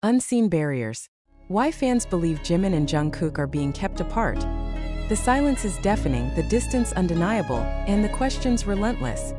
Unseen barriers. Why fans believe Jimin and Jungkook are being kept apart. The silence is deafening, the distance undeniable, and the questions relentless.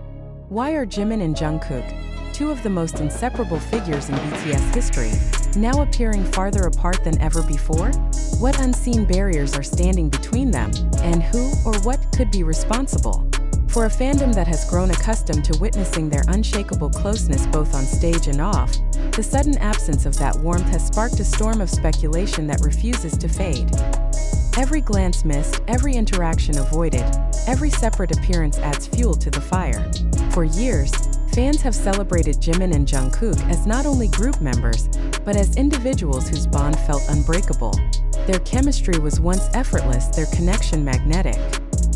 Why are Jimin and Jungkook, two of the most inseparable figures in BTS history, now appearing farther apart than ever before? What unseen barriers are standing between them, and who or what could be responsible? For a fandom that has grown accustomed to witnessing their unshakable closeness both on stage and off, the sudden absence of that warmth has sparked a storm of speculation that refuses to fade. Every glance missed, every interaction avoided, every separate appearance adds fuel to the fire. For years, fans have celebrated Jimin and Jungkook as not only group members, but as individuals whose bond felt unbreakable. Their chemistry was once effortless, their connection magnetic.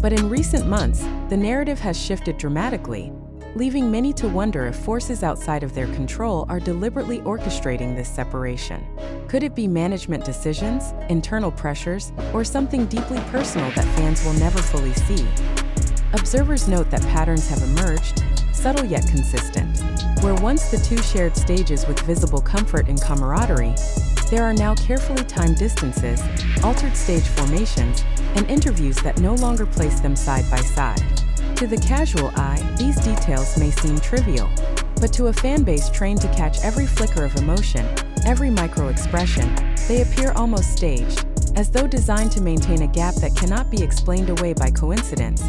But in recent months, the narrative has shifted dramatically, leaving many to wonder if forces outside of their control are deliberately orchestrating this separation. Could it be management decisions, internal pressures, or something deeply personal that fans will never fully see? Observers note that patterns have emerged, subtle yet consistent. Where once the two shared stages with visible comfort and camaraderie, there are now carefully timed distances, altered stage formations, and interviews that no longer place them side by side. To the casual eye, these details may seem trivial, but to a fanbase trained to catch every flicker of emotion, every micro-expression, they appear almost staged, as though designed to maintain a gap that cannot be explained away by coincidence.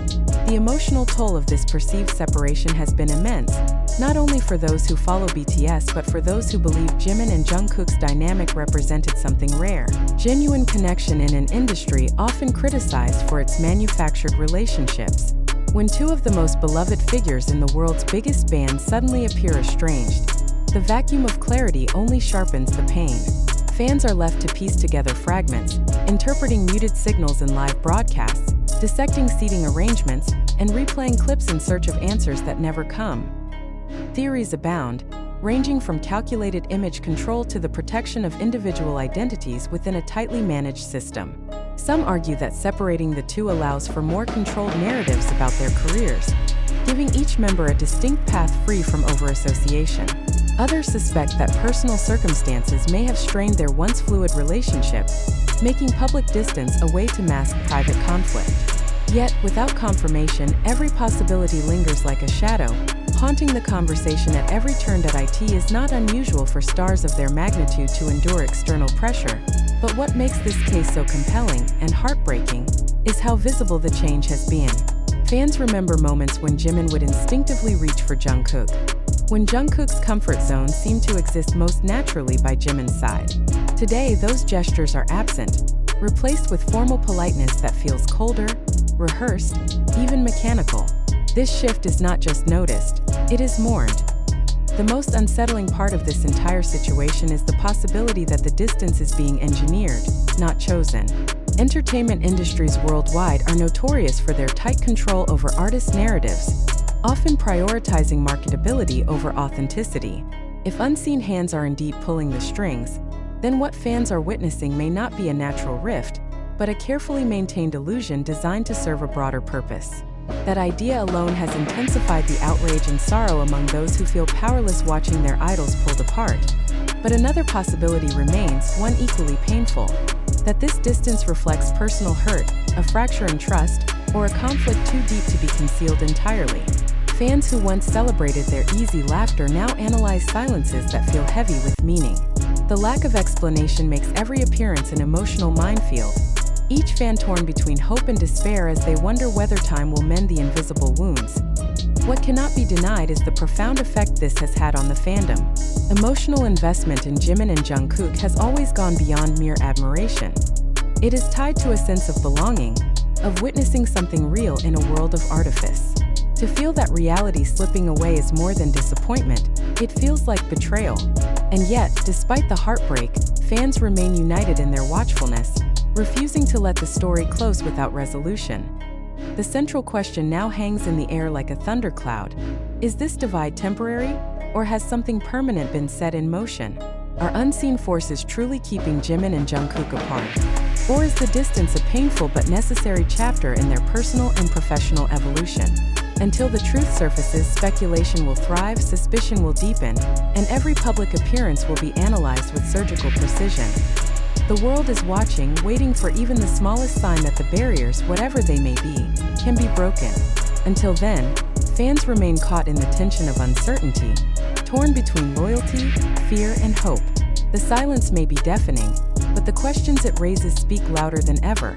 The emotional toll of this perceived separation has been immense, not only for those who follow BTS but for those who believe Jimin and Jungkook's dynamic represented something rare, genuine connection in an industry often criticized for its manufactured relationships. When two of the most beloved figures in the world's biggest band suddenly appear estranged, the vacuum of clarity only sharpens the pain. Fans are left to piece together fragments, interpreting muted signals in live broadcasts, dissecting seating arrangements, and replaying clips in search of answers that never come. Theories abound, ranging from calculated image control to the protection of individual identities within a tightly managed system. Some argue that separating the two allows for more controlled narratives about their careers, giving each member a distinct path free from over-association. Others suspect that personal circumstances may have strained their once fluid relationship, making public distance a way to mask private conflict. Yet, without confirmation, every possibility lingers like a shadow, haunting the conversation at every turn. That it is not unusual for stars of their magnitude to endure external pressure, but what makes this case so compelling and heartbreaking is how visible the change has been. Fans remember moments when Jimin would instinctively reach for Jungkook, when Jungkook's comfort zone seemed to exist most naturally by Jimin's side. Today, those gestures are absent, replaced with formal politeness that feels colder, rehearsed, even mechanical. This shift is not just noticed, it is mourned. The most unsettling part of this entire situation is the possibility that the distance is being engineered, not chosen. Entertainment industries worldwide are notorious for their tight control over artists' narratives, often prioritizing marketability over authenticity. If unseen hands are indeed pulling the strings, then what fans are witnessing may not be a natural rift, but a carefully maintained illusion designed to serve a broader purpose. That idea alone has intensified the outrage and sorrow among those who feel powerless watching their idols pulled apart. But another possibility remains, one equally painful, that this distance reflects personal hurt, a fracture in trust, or a conflict too deep to be concealed entirely. Fans who once celebrated their easy laughter now analyze silences that feel heavy with meaning. The lack of explanation makes every appearance an emotional minefield, each fan torn between hope and despair as they wonder whether time will mend the invisible wounds. What cannot be denied is the profound effect this has had on the fandom. Emotional investment in Jimin and Jungkook has always gone beyond mere admiration. It is tied to a sense of belonging, of witnessing something real in a world of artifice. To feel that reality slipping away is more than disappointment, it feels like betrayal. And yet, despite the heartbreak, fans remain united in their watchfulness, refusing to let the story close without resolution. The central question now hangs in the air like a thundercloud. Is this divide temporary, or has something permanent been set in motion? Are unseen forces truly keeping Jimin and Jungkook apart? Or is the distance a painful but necessary chapter in their personal and professional evolution? Until the truth surfaces, speculation will thrive, suspicion will deepen, and every public appearance will be analyzed with surgical precision. The world is watching, waiting for even the smallest sign that the barriers, whatever they may be, can be broken. Until then, fans remain caught in the tension of uncertainty, torn between loyalty, fear, and hope. The silence may be deafening, but the questions it raises speak louder than ever.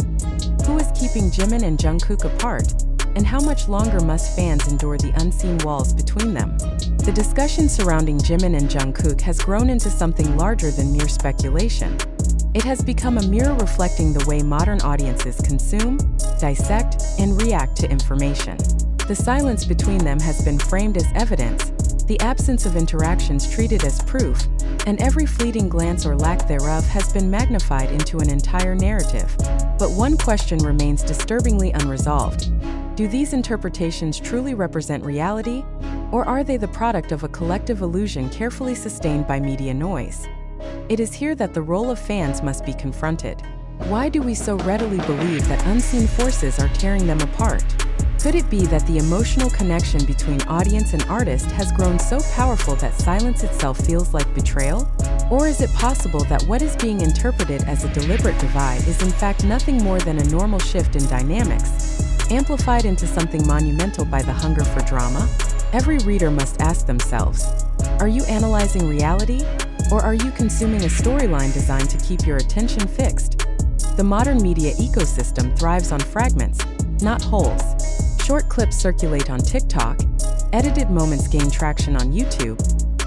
Who is keeping Jimin and Jungkook apart? And how much longer must fans endure the unseen walls between them? The discussion surrounding Jimin and Jungkook has grown into something larger than mere speculation. It has become a mirror reflecting the way modern audiences consume, dissect, and react to information. The silence between them has been framed as evidence, the absence of interactions treated as proof, and every fleeting glance or lack thereof has been magnified into an entire narrative. But one question remains disturbingly unresolved. Do these interpretations truly represent reality, or are they the product of a collective illusion carefully sustained by media noise? It is here that the role of fans must be confronted. Why do we so readily believe that unseen forces are tearing them apart? Could it be that the emotional connection between audience and artist has grown so powerful that silence itself feels like betrayal? Or is it possible that what is being interpreted as a deliberate divide is in fact nothing more than a normal shift in dynamics, amplified into something monumental by the hunger for drama? Every reader must ask themselves, are you analyzing reality, or are you consuming a storyline designed to keep your attention fixed? The modern media ecosystem thrives on fragments, not wholes. Short clips circulate on TikTok, edited moments gain traction on YouTube,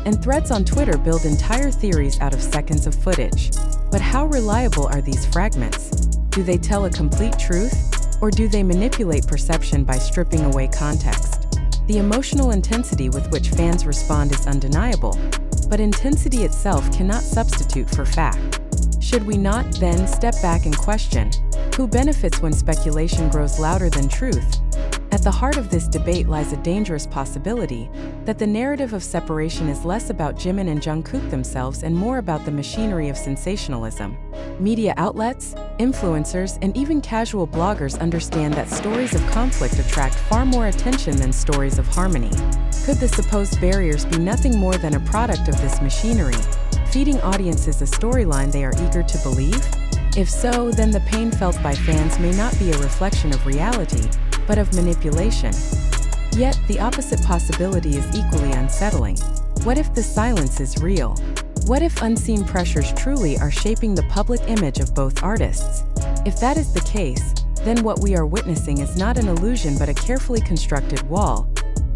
and threads on Twitter build entire theories out of seconds of footage. But how reliable are these fragments? Do they tell a complete truth, or do they manipulate perception by stripping away context? The emotional intensity with which fans respond is undeniable, but intensity itself cannot substitute for fact. Should we not, then, step back and question, who benefits when speculation grows louder than truth? At the heart of this debate lies a dangerous possibility that the narrative of separation is less about Jimin and Jungkook themselves and more about the machinery of sensationalism. Media outlets, influencers, and even casual bloggers understand that stories of conflict attract far more attention than stories of harmony. Could the supposed barriers be nothing more than a product of this machinery, feeding audiences a storyline they are eager to believe? If so, then the pain felt by fans may not be a reflection of reality, but of manipulation. Yet, the opposite possibility is equally unsettling. What if the silence is real? What if unseen pressures truly are shaping the public image of both artists? If that is the case, then what we are witnessing is not an illusion but a carefully constructed wall,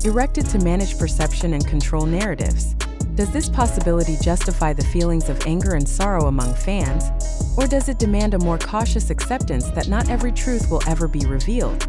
erected to manage perception and control narratives. Does this possibility justify the feelings of anger and sorrow among fans, or does it demand a more cautious acceptance that not every truth will ever be revealed?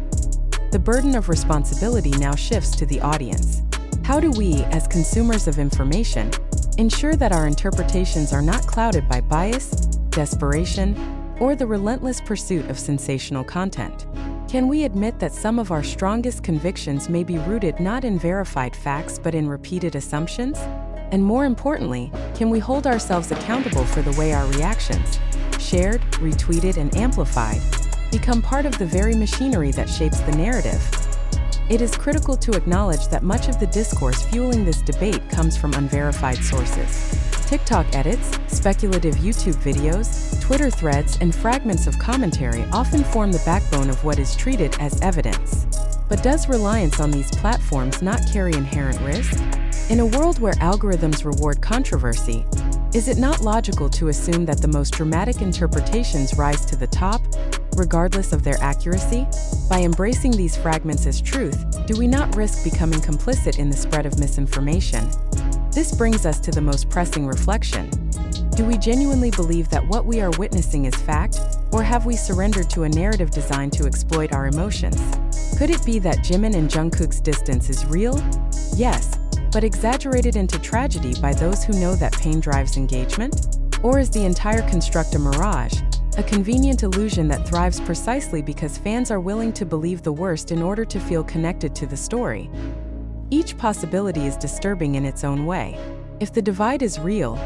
The burden of responsibility now shifts to the audience. How do we, as consumers of information, ensure that our interpretations are not clouded by bias, desperation, or the relentless pursuit of sensational content? Can we admit that some of our strongest convictions may be rooted not in verified facts but in repeated assumptions? And more importantly, can we hold ourselves accountable for the way our reactions, shared, retweeted, and amplified, become part of the very machinery that shapes the narrative? It is critical to acknowledge that much of the discourse fueling this debate comes from unverified sources. TikTok edits, speculative YouTube videos, Twitter threads, and fragments of commentary often form the backbone of what is treated as evidence. But does reliance on these platforms not carry inherent risk? In a world where algorithms reward controversy, is it not logical to assume that the most dramatic interpretations rise to the top, regardless of their accuracy? By embracing these fragments as truth, do we not risk becoming complicit in the spread of misinformation? This brings us to the most pressing reflection. Do we genuinely believe that what we are witnessing is fact, or have we surrendered to a narrative designed to exploit our emotions? Could it be that Jimin and Jungkook's distance is real? Yes, but exaggerated into tragedy by those who know that pain drives engagement? Or is the entire construct a mirage, a convenient illusion that thrives precisely because fans are willing to believe the worst in order to feel connected to the story? Each possibility is disturbing in its own way. If the divide is real,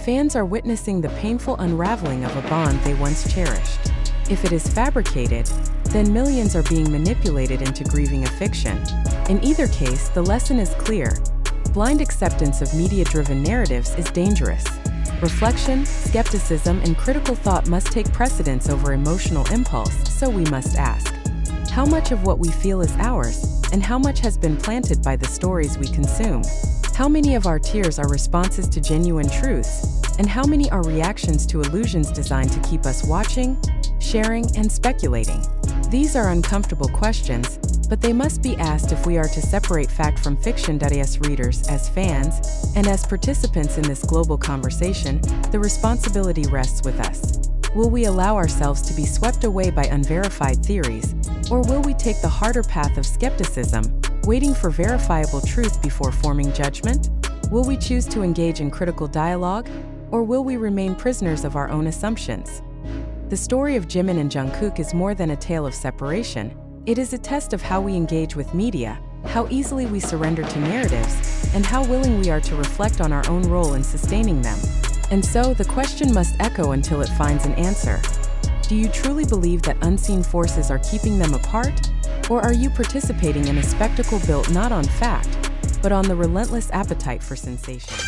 fans are witnessing the painful unraveling of a bond they once cherished. If it is fabricated, then millions are being manipulated into grieving a fiction. In either case, the lesson is clear. Blind acceptance of media-driven narratives is dangerous. Reflection, skepticism, and critical thought must take precedence over emotional impulse, so we must ask, how much of what we feel is ours, and how much has been planted by the stories we consume? How many of our tears are responses to genuine truths, and how many are reactions to illusions designed to keep us watching, sharing, and speculating? These are uncomfortable questions, but they must be asked if we are to separate fact from fiction. As readers, as fans, and as participants in this global conversation, the responsibility rests with us. Will we allow ourselves to be swept away by unverified theories, or will we take the harder path of skepticism, waiting for verifiable truth before forming judgment? Will we choose to engage in critical dialogue, or will we remain prisoners of our own assumptions? The story of Jimin and Jungkook is more than a tale of separation. It is a test of how we engage with media, how easily we surrender to narratives, and how willing we are to reflect on our own role in sustaining them. And so, the question must echo until it finds an answer. Do you truly believe that unseen forces are keeping them apart? Or are you participating in a spectacle built not on fact, but on the relentless appetite for sensation?